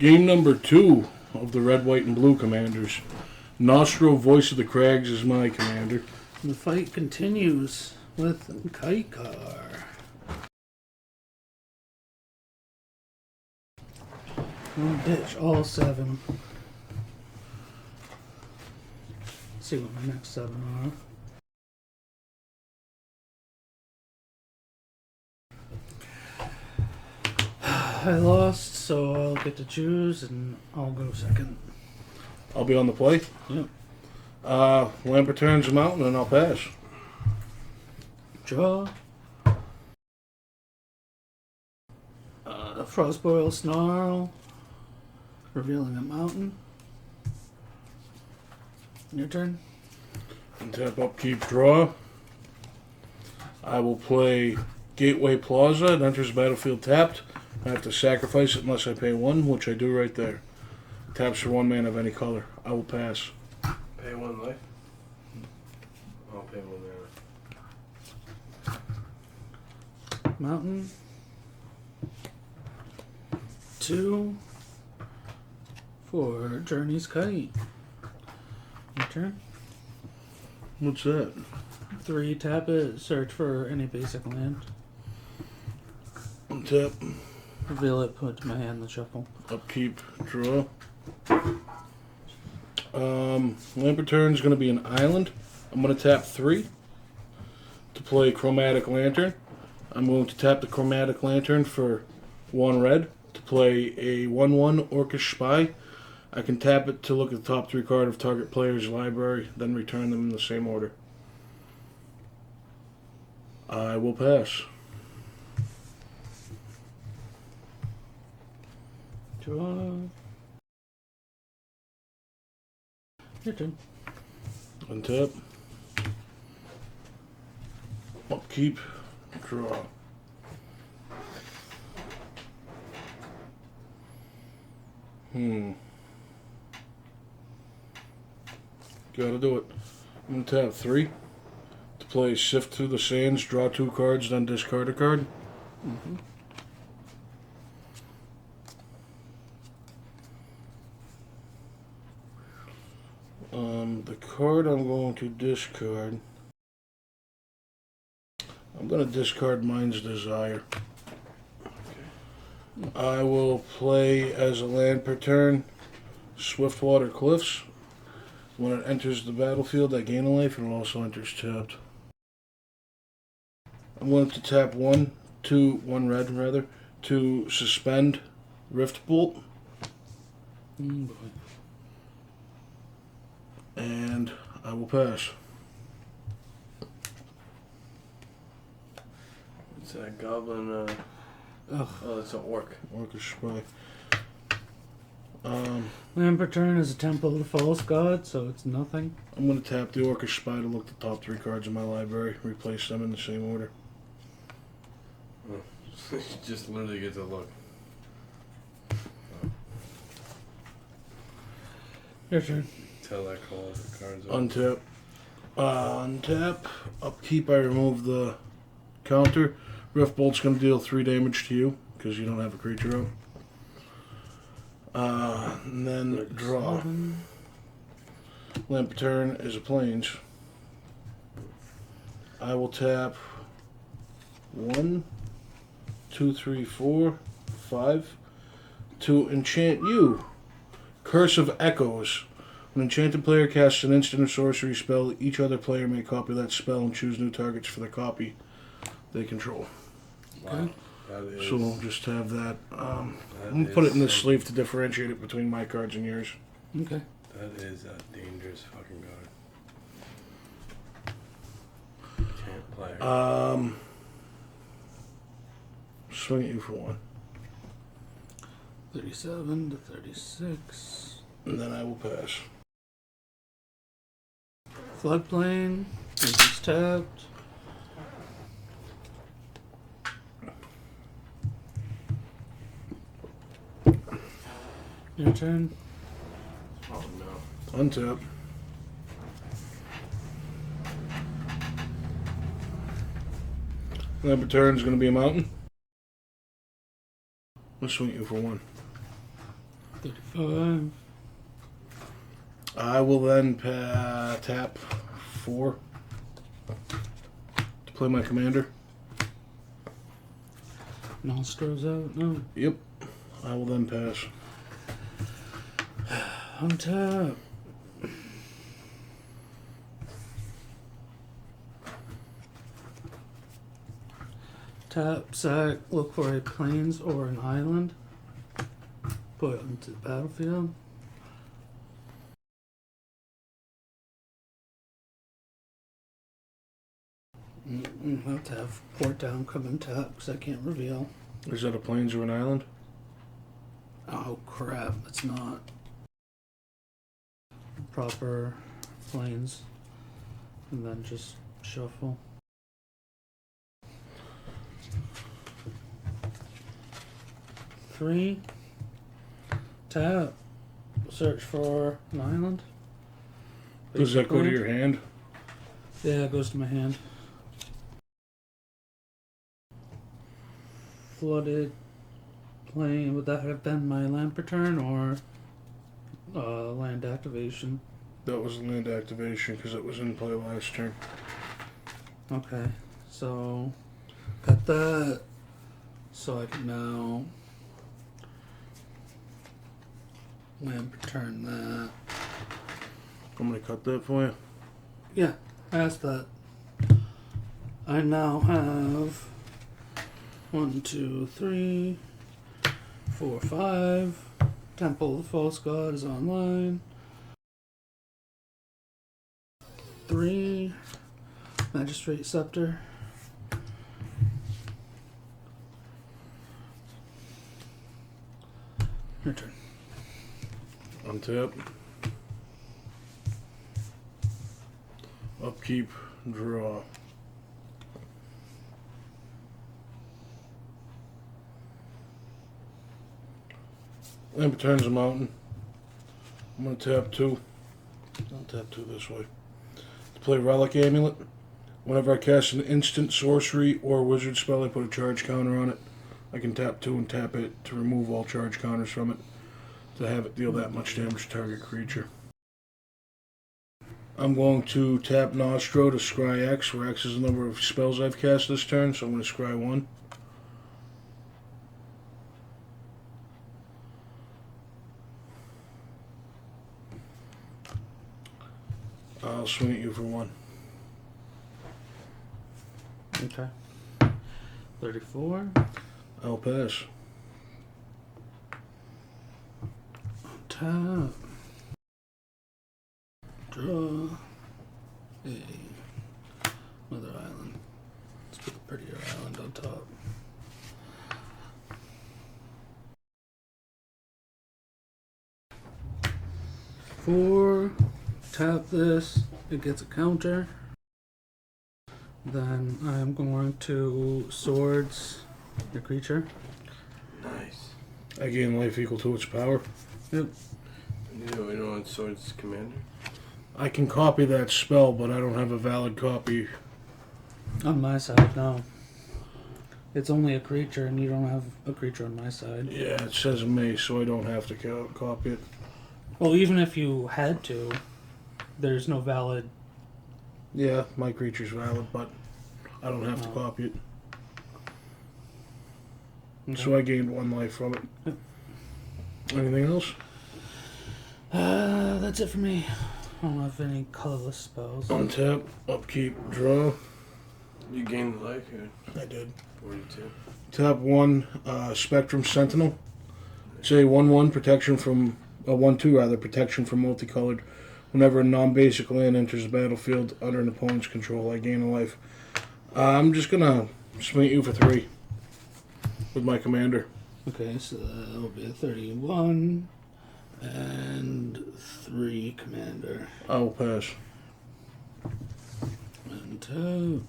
Game number 2 of the red, white, and blue commanders. Gnostro, voice of the Crags, is my commander. The fight continues with Kykar. I'll ditch all 7. Let's see what my next 7 are. I lost, so I'll get to choose, and I'll go second. I'll be on the play. Yep. Lamp returns a mountain, and I'll pass. Draw. Frostboil Snarl. Revealing a mountain. Your turn. Untap, upkeep, draw. I will play Gateway Plaza. It enters the battlefield tapped. I have to sacrifice it unless I pay 1, which I do right there. Taps for 1 mana of any color. I will pass. Pay 1 life? I'll pay 1 mana. Mountain. 2 for Journey's Kite. Your turn. What's that? 3, tap it, search for any basic land. Untap, Reveal it, put it to my hand, the shuffle. upkeep, draw. Lamp return is going to be an island. I'm going to tap 3 to play Chromatic Lantern. I'm going to tap the Chromatic Lantern for 1 red to play a 1/1 Orcish Spy. I can tap it to look at the top 3 card of target player's library, then return them in the same order. I will pass. Draw. Your turn. Untap. Upkeep. Draw. Gotta do it. I'm gonna tap 3 to play Sift Through the Sands, draw 2 cards, then discard a card. The card I'm going to discard. I'm going to discard Mind's Desire. I will play as a land per turn Swiftwater Cliffs. When it enters the battlefield, I gain a life, and it also enters tapped. I'm going to tap 1 red to suspend Rift Bolt. Boy. And I will pass. It's a goblin, Ugh. oh, it's an orc. Orcish Spy. Lamp return is a Temple of the False God, so it's nothing. I'm going to tap the Orcish Spy to look at the top 3 cards in my library, replace them in the same order. You just literally get to look. Your turn. Tell that call the cards are. Untap. Untap. Upkeep, I remove the counter. Rift Bolt's going to deal 3 damage to you, because you don't have a creature out. And then draw. 7. Lamp return is a plains. I will tap 1, 2, 3, 4, 5 to enchant you. Curse of Echoes. When an enchanted player casts an instant or sorcery spell, each other player may copy that spell and choose new targets for the copy they control. Wow. That is, So we'll just have that. I'm going to put it in this sleeve to differentiate it between my cards and yours. Okay. that is a dangerous fucking card. Can't play. Swing at you for 1. 37 to 36. And then I will pass. Floodplain. Is tapped. Your turn. Oh no. Untap. Lamp return is going to be a mountain. Let's swing at you for 1. 35. I will then tap 4 to play my commander. Gnostro's out. No. Yep. I will then pass. Untap. Tap, sack, look for a plains or an island. Put it into the battlefield. I have to have port down, come and tap because I can't reveal. Is that a plains or an island? Oh crap, it's not. Proper plains. And then just shuffle. Three. Tap. Search for an island. Does that go to Basically. your hand? Yeah, it goes to my hand. Flooded plain. Would that have been my land return or land activation? That was land activation because it was in play last turn. Okay, so got that. So I can now land return that. I'm going to cut that for you. Yeah, I asked that. I now have 1, 2, 3, 4, 5. Temple of the False God is online. 3. Magistrate Scepter. Your turn. Untap. Upkeep. Draw. Land returns a mountain. I'm going to tap 2. I'll tap 2 this way. To play Relic Amulet. Whenever I cast an instant sorcery or wizard spell, I put a charge counter on it. I can tap 2 and tap it to remove all charge counters from it, to have it deal that much damage to target creature. I'm going to tap Gnostro to scry X, where X is the number of spells I've cast this turn, so I'm going to scry 1. I'll swing at you for 1. Okay. 34. I'll pass. Tap. Draw. A. Another island. Let's put a prettier island on top. Four. Tap this. It gets a counter. Then I'm going to swords your creature. Nice. I gain life equal to its power. Yep. You know what Swords Commander? I can copy that spell, but I don't have a valid copy. On my side, no. It's only a creature, and you don't have a creature on my side. Yeah, it says mace, so I don't have to copy it. Well, even if you had to, there's no valid. Yeah, my creature's valid, but I don't have to copy it. Okay. So I gained 1 life from it. Yep. Anything else? That's it for me. I don't have any colorless spells. Untap, upkeep, draw. You gained life here. I did. 42. Tap 1, Spectrum Sentinel. It's a 1/1 protection from a 1/2 rather protection from multicolored. Whenever a non-basic land enters the battlefield under an opponent's control, I gain a life. I'm just gonna swing at you for 3 with my commander. Okay, so that'll be a 31 and 3 commander. I will pass. And 2.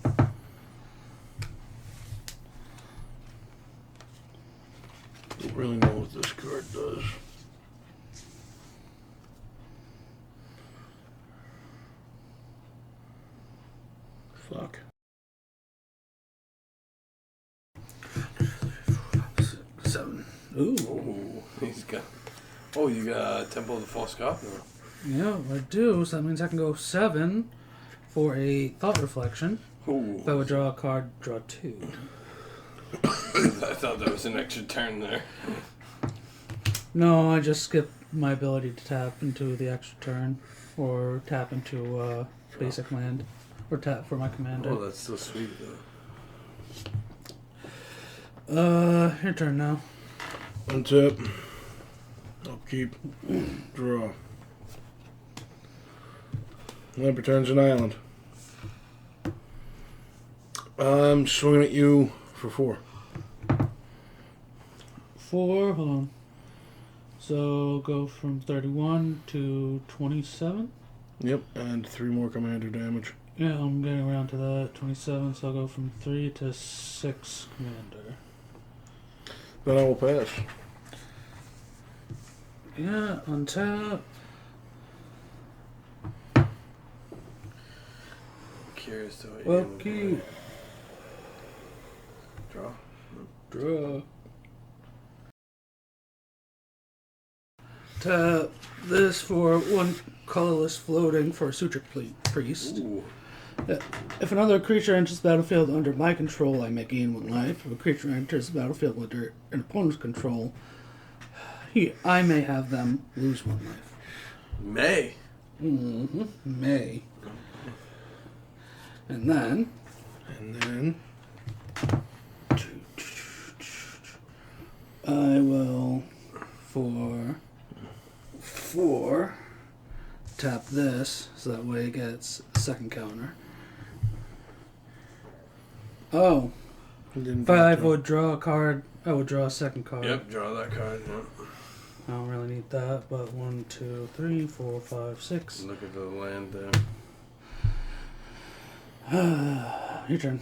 Don't really know what this card does. Fuck. 7. Ooh. Oh, he's got Oh, you got Temple of the False God? Yeah, I do. So that means I can go 7 for a Thought Reflection. Ooh. If I would draw a card, draw 2. I thought that was an extra turn there. No, I just skip my ability to tap into the extra turn, or tap into basic land, or tap for my commander. Oh, that's so sweet though. Your turn now. Untap. Upkeep. Draw. Land returns an island. I'm swinging at you for 4. 4, hold on. So go from 31 to 27. Yep, and 3 more commander damage. Yeah, I'm getting around to that. 27, so I'll go from 3 to 6 commander. Then I will pass. Yeah, untap. Curious to what you're gonna Upkeep. do. Draw. Draw. Tap this for 1 colorless floating for a Suture Priest. Ooh. If another creature enters the battlefield under my control, I may gain 1 life. If a creature enters the battlefield under an opponent's control, I may have them lose 1 life. May. May. And then I will, for 4, tap this, so that way it gets a second counter. Oh, if I would draw a card, I would draw a second card. Yep, draw that card. Yep. I don't really need that, but 1, 2, 3, 4, 5, 6. Look at the land there. Your turn.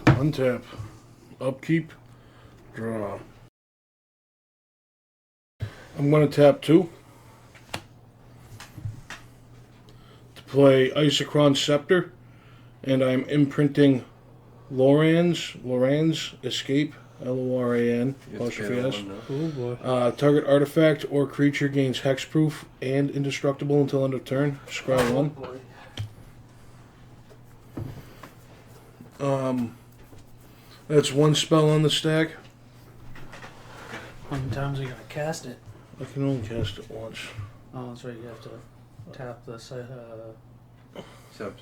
Untap. Upkeep. Draw. I'm going to tap 2 to play Isochron Scepter, and I'm imprinting Loran's Escape, Loran, apostrophe S. Oh boy. Target artifact or creature gains hexproof and indestructible until end of turn. Scry 1. That's 1 spell on the stack. How many times are you gonna cast it? I can only cast it once. Oh, that's right. You have to tap the Scepter,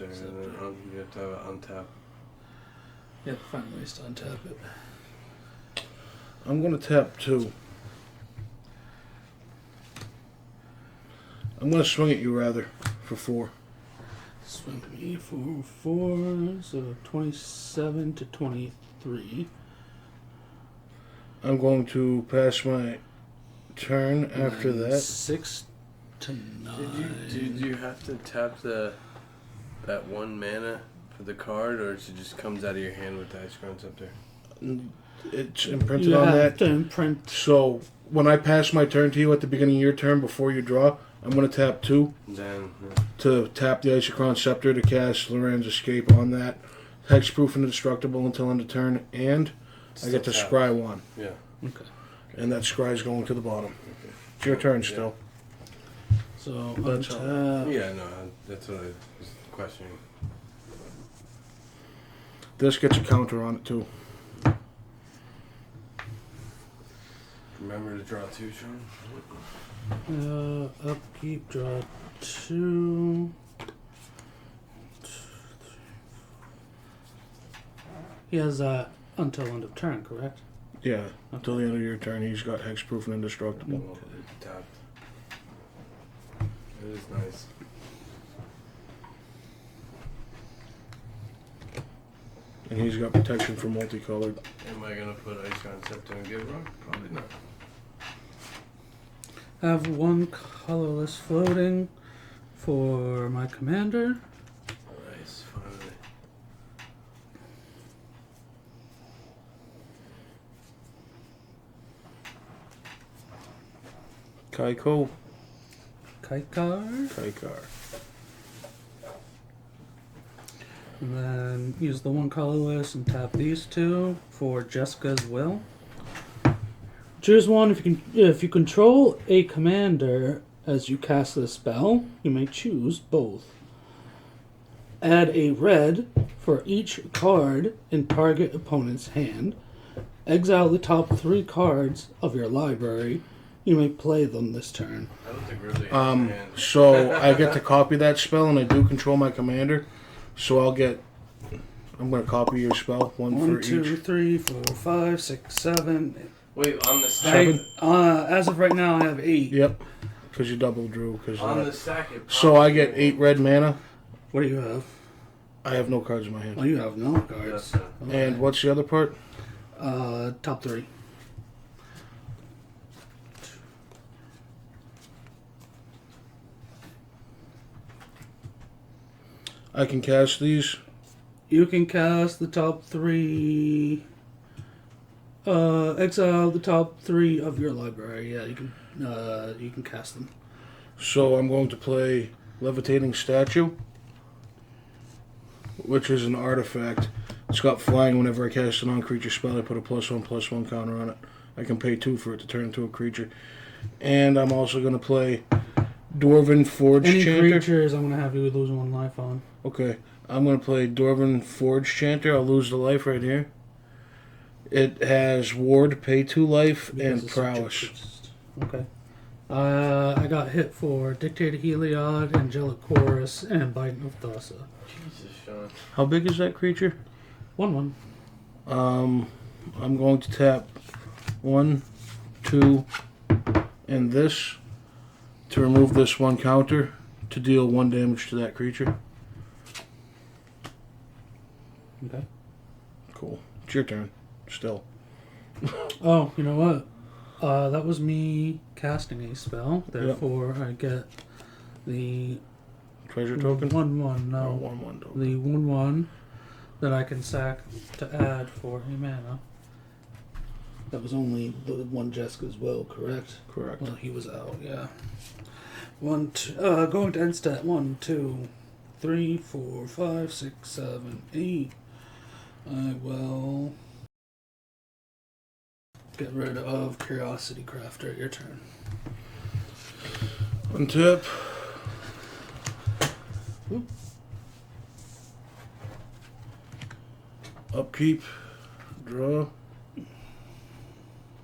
and then you have to have it untap. You have to find ways to untap it. I'm going to tap 2. I'm going to swing at you, rather, for 4. Swing me for 4, so 27 to 23. I'm going to pass my turn after that. 6 to 9. Did you have to tap that 1 mana for the card, or it just comes out of your hand with the Isochron Scepter? It's imprinted You on have that. to imprint. So when I pass my turn to you at the beginning of your turn before you draw, I'm going to tap 2 Then to tap the Isochron Scepter to cast Loran's Escape on that. Hexproof and indestructible until end of turn, and I get to tap. scry 1. Yeah. Okay. And that scry is going to the bottom. It's your turn still. So That's untap. Yeah, no, that's what I was questioning. This gets a counter on it too. Remember to draw 2, Sean? Upkeep, draw 2. He has until end of turn, correct? Yeah, until the end of your turn, he's got hexproof and indestructible. Well, it's tapped. It is nice. And he's got protection for multicolored. Am I gonna put Isochron Scepter and give rock? Probably not. I have 1 colorless floating for my commander. Nice, finally. Kykar. And then use the 1 colorless and tap these 2 for Jessica's Will. Choose one. If you control a commander as you cast this spell, you may choose both. Add a red for each card in target opponent's hand. Exile the top 3 cards of your library. You may play them this turn. I don't think really has a hand. So I get to copy that spell, and I do control my commander. So I'm going to copy your spell. One for 1, 2, each. 3, 4, 5, 6, 7. Wait, on the stack. As of right now, I have 8. Yep. Because you double drew. On the stack. So I get 8 red mana. What do you have? I have no cards in my hand. Oh, you have no cards. Okay. And what's the other part? Top 3. I can cast these. You can cast the top 3. Exile the top 3 of your library. Yeah, you can cast them. So I'm going to play Levitating Statue, which is an artifact. It's got flying. Whenever I cast a non-creature spell, I put a +1/+1 counter on it. I can pay 2 for it to turn into a creature. And I'm also going to play Dwarven Forge Any Chanter. creatures, I'm going to have you lose 1 life on. Okay. I'm going to play Dwarven Forge Chanter. I'll lose the life right here. It has Ward, pay 2 life, Because and it's Prowess. subject. Okay. I got hit for Dictator Heliod, Angelic Chorus, and Biden of Thassa. Jesus, Sean. How big is that creature? 1/1. I'm going to tap 1, 2, and this to remove this 1 counter to deal 1 damage to that creature. Okay. Cool. It's your turn. Still. Oh, you know what? That was me casting a spell. Therefore, I get the Treasure token? 1/1. No, 1/1 token. the 1/1 that I can sack to add for a mana. That was only the one Jessica's will, correct? Correct. Well, he was out. Yeah. Going to end stat. 1, 2, 3, 4, 5, 6, 7, 8. I will get rid of Curiosity Crafter. Your turn. Untap. Oop. Upkeep. Draw.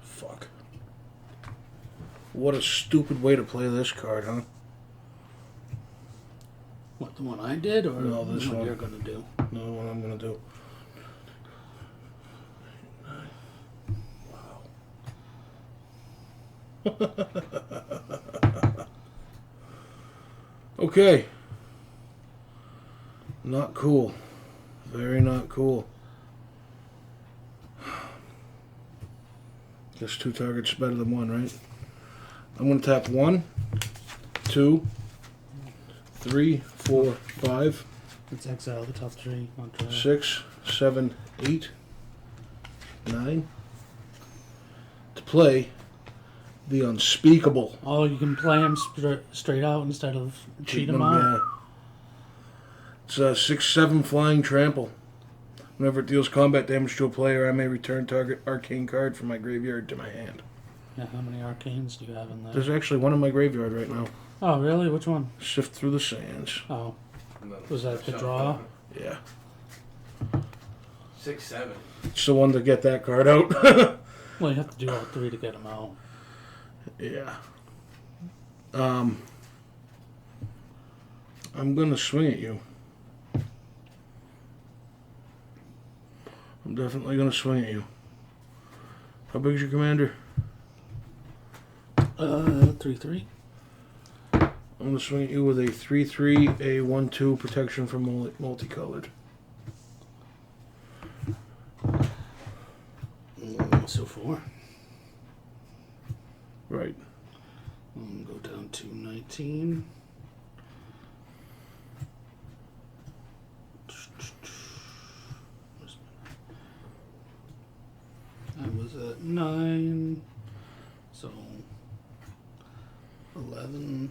Fuck. What a stupid way to play this card, huh? What, the one I did, or No, this what one. you're gonna do? No, what I'm gonna do. Wow. Okay. Not cool. Very not cool. Guess 2 targets is better than 1, right? I'm gonna tap 1, 2, 3, 4, 5. Let's exile the top 3. 6, 7, 8, 9 to play the Unspeakable. Oh, you can play him straight out instead of cheat him out. Yeah. It's a 6/7 flying trample. Whenever it deals combat damage to a player, I may return target arcane card from my graveyard to my hand. Yeah, how many arcanes do you have in there? There's actually one in my graveyard right now. Oh, really? Which one? Sift Through the Sands. Oh, was that the draw? Yeah. 6, 7. It's the one to get that card out. Well, you have to do all 3 to get them out. Yeah. I'm gonna swing at you. I'm definitely gonna swing at you. How big is your commander? 3/3. I'm gonna swing at you with a 3/3, a 1/2 protection from multicolored. So 4. Right. Go down to 19. I was at 9, so 11,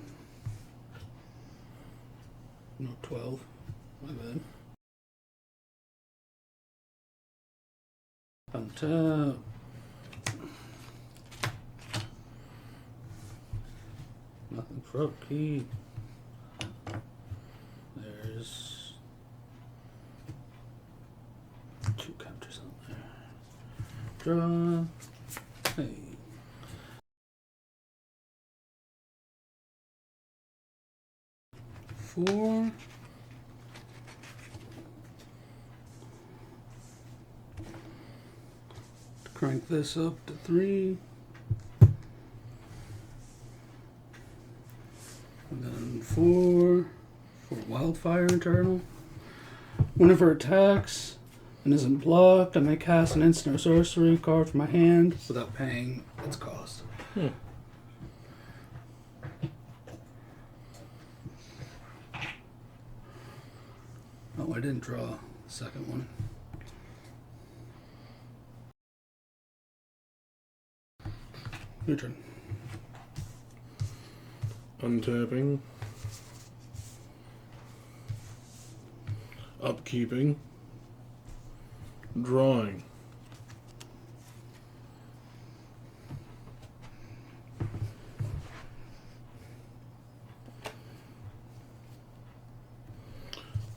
no 12, my bad. Untap. Nothing for upkeep. There's 2 counters on there. Draw. Hey. Four. Crank this up to 3. And then 4 for Wildfire Eternal. Whenever it attacks and isn't blocked, I may cast an instant or sorcery card from my hand without paying its cost. Oh, I didn't draw the second one. Your turn. Untapping. Upkeeping. Drawing.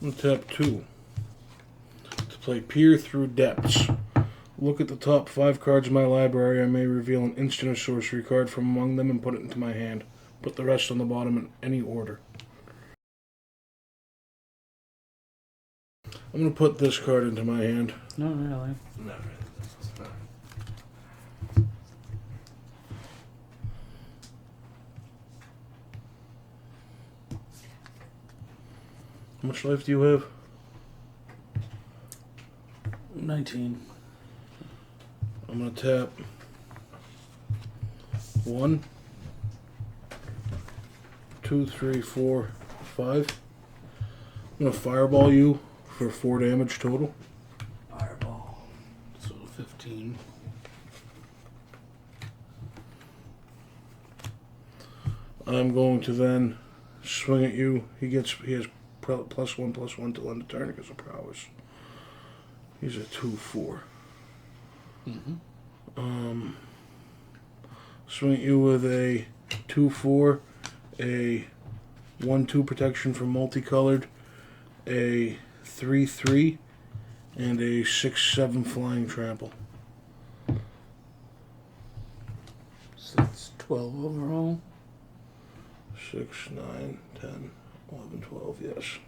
Untap 2. To play Peer Through Depths. Look at the top 5 cards in my library. I may reveal an instant or sorcery card from among them and put it into my hand. Put the rest on the bottom in any order. I'm going to put this card into my hand. Not really. Not really. How much life do you have? 19. I'm going to tap 1, 2, 3, 4, 5. I'm going to fireball you for 4 damage total. Fireball. So 15. I'm going to then swing at you. He has +1/+1 till end of turn because of prowess. He's a 2/4. Swing at you with a 2/4, a 1/2 protection from multicolored, a 3/3, and a 6/7 flying trample. So that's 12 overall. 6, 9, 10, 11, 12, yes.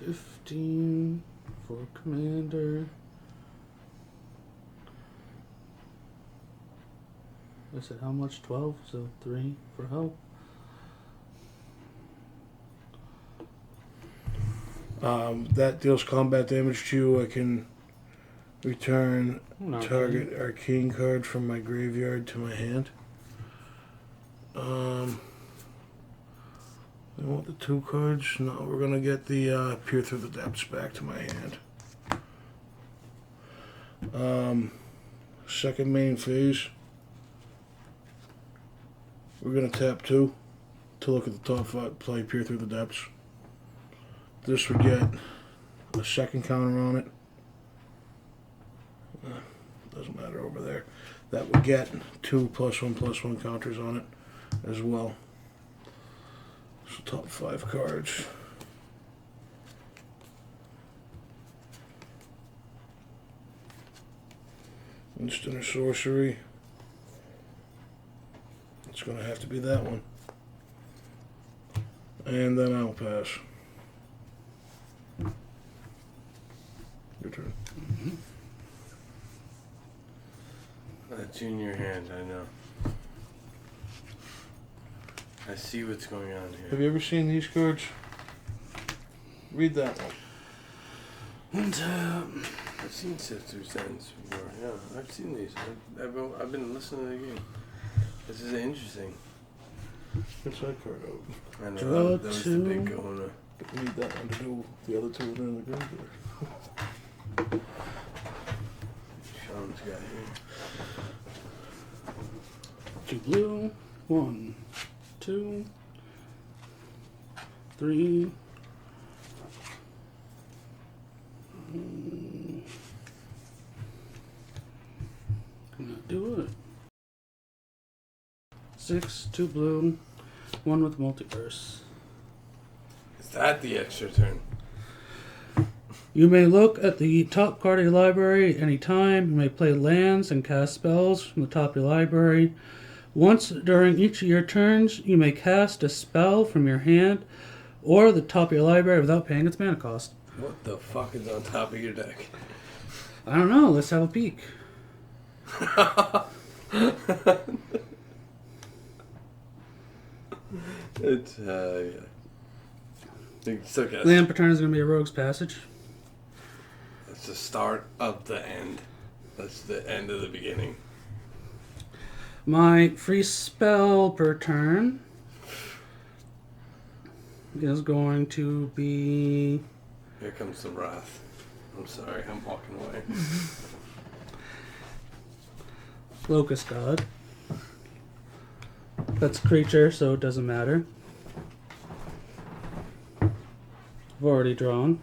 $15 for commander. I said how much? 12, so 3 for help. That deals combat damage to you. I can return Not target arcane card from my graveyard to my hand. I want the 2 cards. No, we're gonna get the Peer Through the Depths back to my hand. Second main phase. We're gonna tap 2 to look at the top 5, play Peer Through the Depths. This would get a second counter on it. Doesn't matter over there. That would get 2 +1/+1 counters on it as well. So top 5 cards. Instant or sorcery. It's going to have to be that one. And then I'll pass. Your turn. That's in your hand, I know. I see what's going on Have here. you ever seen these cards? Read that one. And I've seen Sift Through Sentence before. Yeah, I've seen these. I've been listening to the game. This is interesting. What's that card out? I know Draw that was the big 2. kahuna. Need that one to do the other 2 in the graveyard. Sean's got here. 2 blue. 1, 2, 3. Come do it. 6, 2 blue, 1 with multiverse. Is that the extra turn? You may look at the top card of your library anytime. You may play lands and cast spells from the top of your library. Once during each of your turns, you may cast a spell from your hand or the top of your library without paying its mana cost. What the fuck is on top of your deck? I don't know. Let's have a peek. It's, yeah. It's okay. Land per turn is going to be a Rogue's Passage. That's the start of the end. That's the end of the beginning. My free spell per turn is going to be... Here comes the wrath. I'm sorry, I'm walking away. Locust God. That's creature, so it doesn't matter. I've already drawn.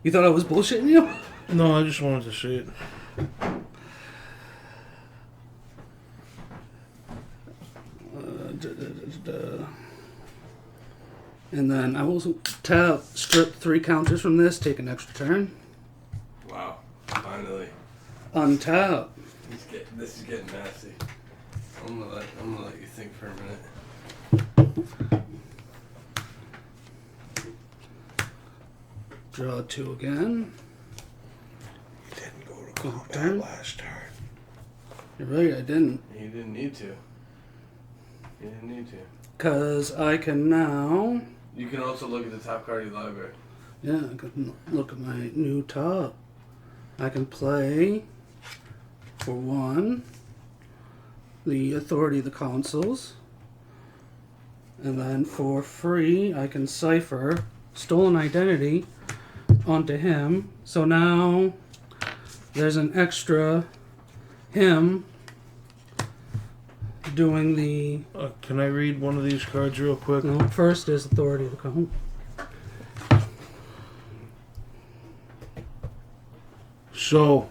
You thought I was bullshitting you? No, I just wanted to see it. And then I will tap, strip 3 counters from this, take an extra turn. Wow, finally. Untap. This is getting nasty. I'm gonna let you think for a minute. Draw 2 again. You didn't go to combat Turn. last turn. You're right, I didn't. You didn't need to. You didn't need to. Because I can now... You can also look at the top card of your library. Yeah, I can look at my new top. I can play, for 1, the Authority of the Consuls. And then for free, I can cipher Stolen Identity onto him. So now there's an extra him doing the... Can I read one of these cards real quick? No, first is Authority of the Consuls. So,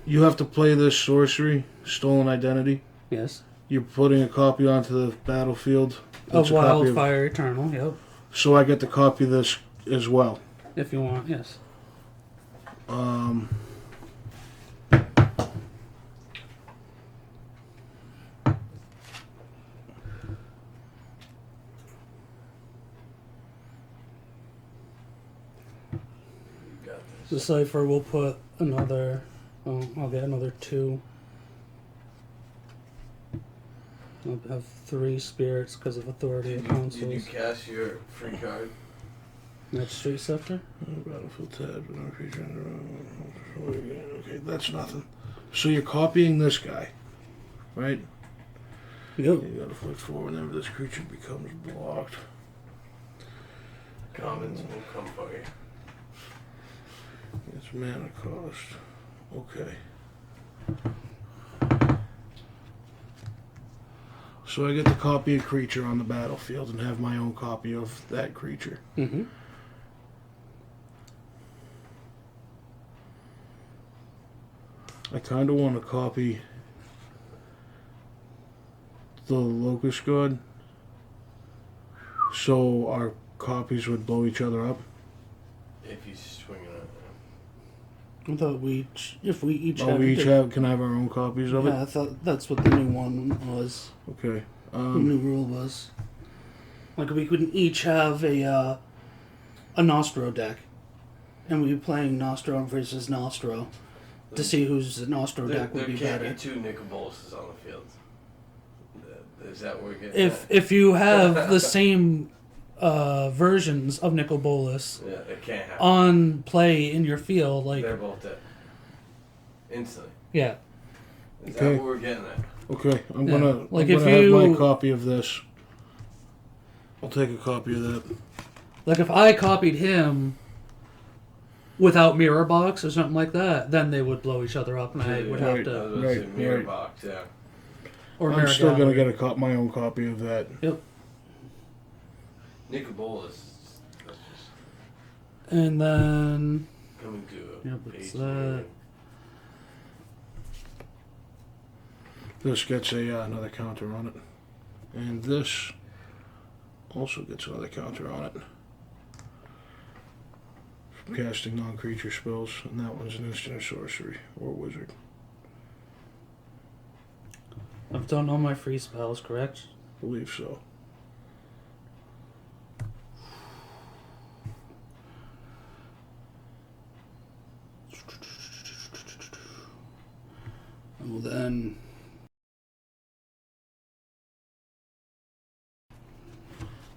you have to play this sorcery, Stolen Identity. Yes. You're putting a copy onto the battlefield. Of It's a copy Wildfire Eternal, yep. So I get to copy this as well. If you want, yes. Got The this. cipher will put another... Oh, I'll get another 2. I'll have 3 spirits because of Authority of Did you Consuls. cast your free card? Magistrate Scepter? Battlefield tab, no creature. Okay, that's nothing. So you're copying this guy, right? Yep. You gotta flick forward whenever this creature becomes blocked. Commons will come for you. It's mana cost. Okay. So I get to copy a creature on the battlefield and have my own copy of that creature. Mm-hmm. I kind of want to copy the Locust God, so our copies would blow each other up. If you swing it at I thought if we each Oh, we each can have our own copies of Yeah, I thought that's what the new one was. it. Okay. The new rule was. Like, we could each have a Gnostro deck. And we'd be playing Gnostro versus Gnostro to see whose Gnostro deck would be better. There can't be 2 Nicoboluses on the field. Is that where we're getting If you have the same versions of Nicobolus Yeah, it can't happen. on play in your field, like... They're both dead. Instantly. Yeah. Is Okay. that what we're getting at? Okay, I'm Yeah, gonna like I'm if gonna have you- my copy of this. I'll take a copy of that. Like, if I copied him without Mirror Box or something like that, then they would blow each other up, and I would have Right. I to... was going to say Right, mirror right. box, yeah. Or I'm Mirror still gonna Gallery. get my own copy of that. Yep. Nicobolus. That's just... And then Coming to a Yep, it's page that. near- This gets another counter on it. And this also gets another counter on it. From casting non-creature spells, and that one's an instant or sorcery or wizard. I've done all my free spells, correct? I believe so. And then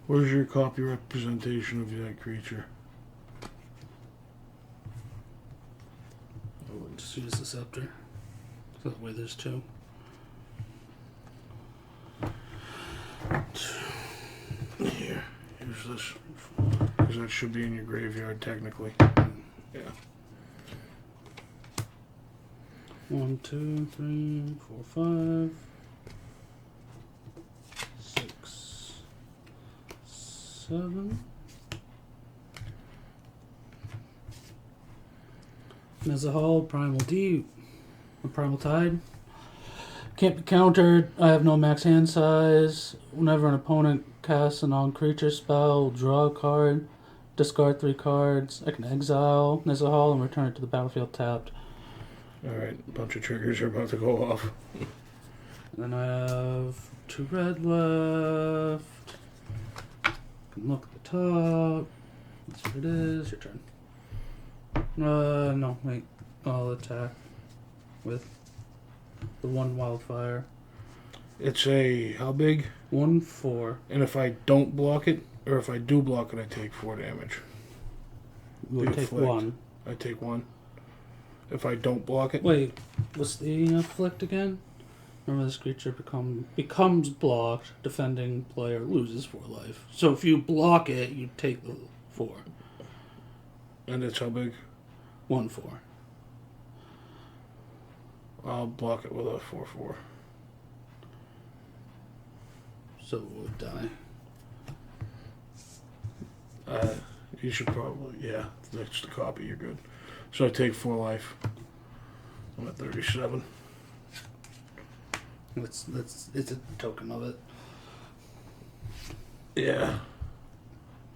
Where's your copy representation of that creature? oh, just use the scepter. So that way there's two. Here, here's this. Because that should be in your graveyard, technically. Yeah. 1, 2, 3, 4, 5, 6, 7. As a whole, Primal Deep, a Primal Tide. Can't be countered. I have no max hand size. Whenever an opponent casts a non-creature spell, draw a card, discard 3 cards. I can exile Nizahal and return it to the battlefield tapped. Alright, a bunch of triggers are about to go off. And then I have 2 red left. Can look at the top. That's what it is. Your turn. No, wait. I'll attack with the 1 wildfire. It's a, how big? 1, 4. And if I don't block it, or if I do block it, I take 4 damage. You would The take afflict. 1. I take 1. If I don't block it, Wait, what's the afflict again? Remember, this creature becomes blocked. Defending player loses 4 life. So if you block it, you take the 4. and it's how big? 1, 4. I'll block it with a 4/4. So it would die. You should probably, yeah, that's the copy, you're good. So I take 4 life. I'm at 37. It's a token of it. Yeah.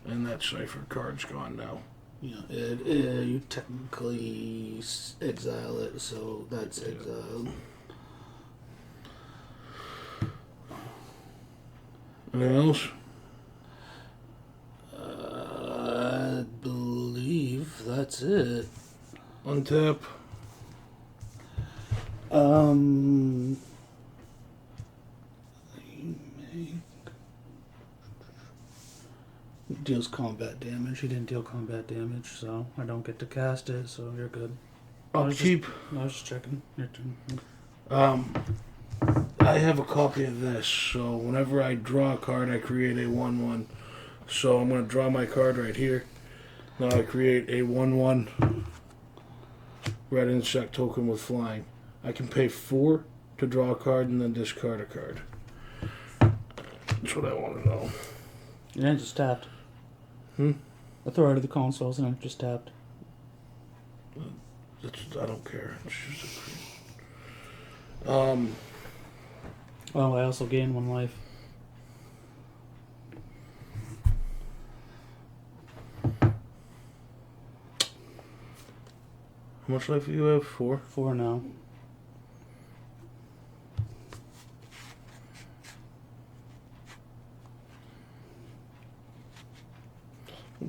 And that cipher card's gone now. Yeah, you technically exile it, so that's exiled. Anything else? I believe that's it. Untap. Deals combat damage. He didn't deal combat damage, so I don't get to cast it, so you're good. I'll keep. I was just checking. Your turn. I have a copy of this, so whenever I draw a card, I create a 1/1. So I'm going to draw my card right here. Now I create a 1/1 red insect token with flying. I can pay 4 to draw a card and then discard a card. That's what I want to know. And then just tapped. Hmm? Authority of the consoles, and then just tapped. I don't care. It's just a Oh, I also gain 1 life. How much life do you have? 4? 4 now.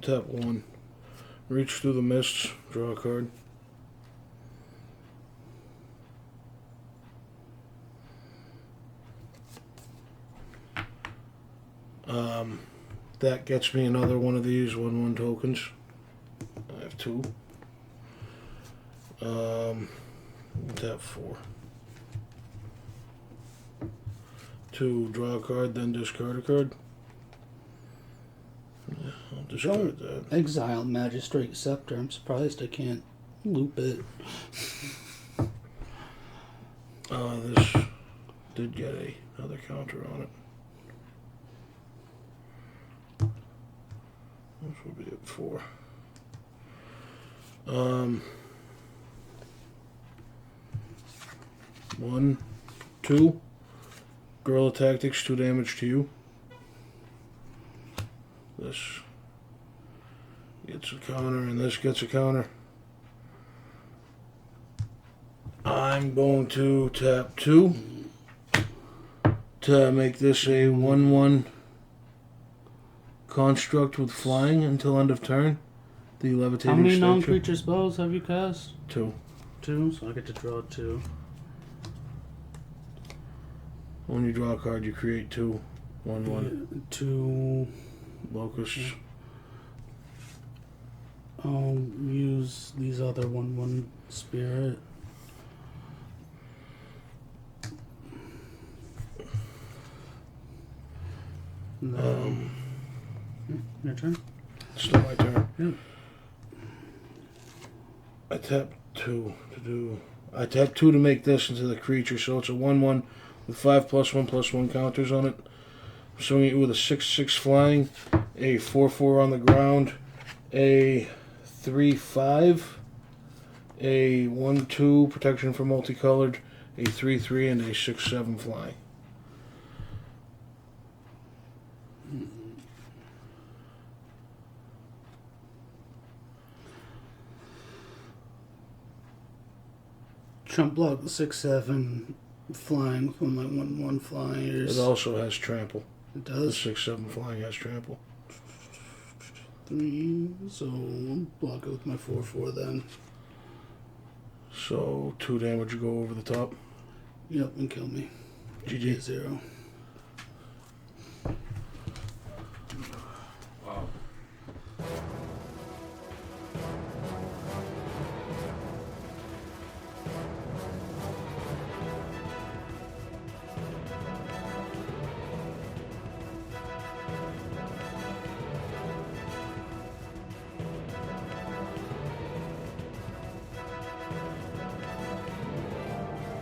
Tap 1. Reach through the mists. Draw a card. That gets me another one of these 1/1 tokens. I have 2. Tap 4. 2, draw a card, then discard a card. Yeah, I'll discard that. Exile Magistrate Scepter. I'm surprised I can't loop it. This did get another counter on it. This will be at 4. 1, 2. Guerrilla Tactics, 2 damage to you. This gets a counter, and this gets a counter. I'm going to tap 2 to make this a 1/1 construct with flying until end of turn. The levitating How many statue. non-creature spells have you cast? 2. 2, so I get to draw 2. When you draw a card, you create 2 1/1 2. locusts. I'll use these other 1/1 spirit. Then, your turn. Still my turn. Yeah. I tap 2 to do. I tap 2 to make this into the creature, so it's a 1/1 with 5+1/+1 counters on it. I'm swinging it with a 6/6 flying, a 4/4 on the ground, a 3/5, a 1/2 protection for multicolored, a 3/3, and a 6/7 flying. Trump block the 6/7 flying with my 1/1 flyers. It also has trample. It The does. 6/7 flying has trample. 3, so I'll block it with my 4/4 then. So 2 damage will go over the top. Yep, and kill me. GG. 0. Wow.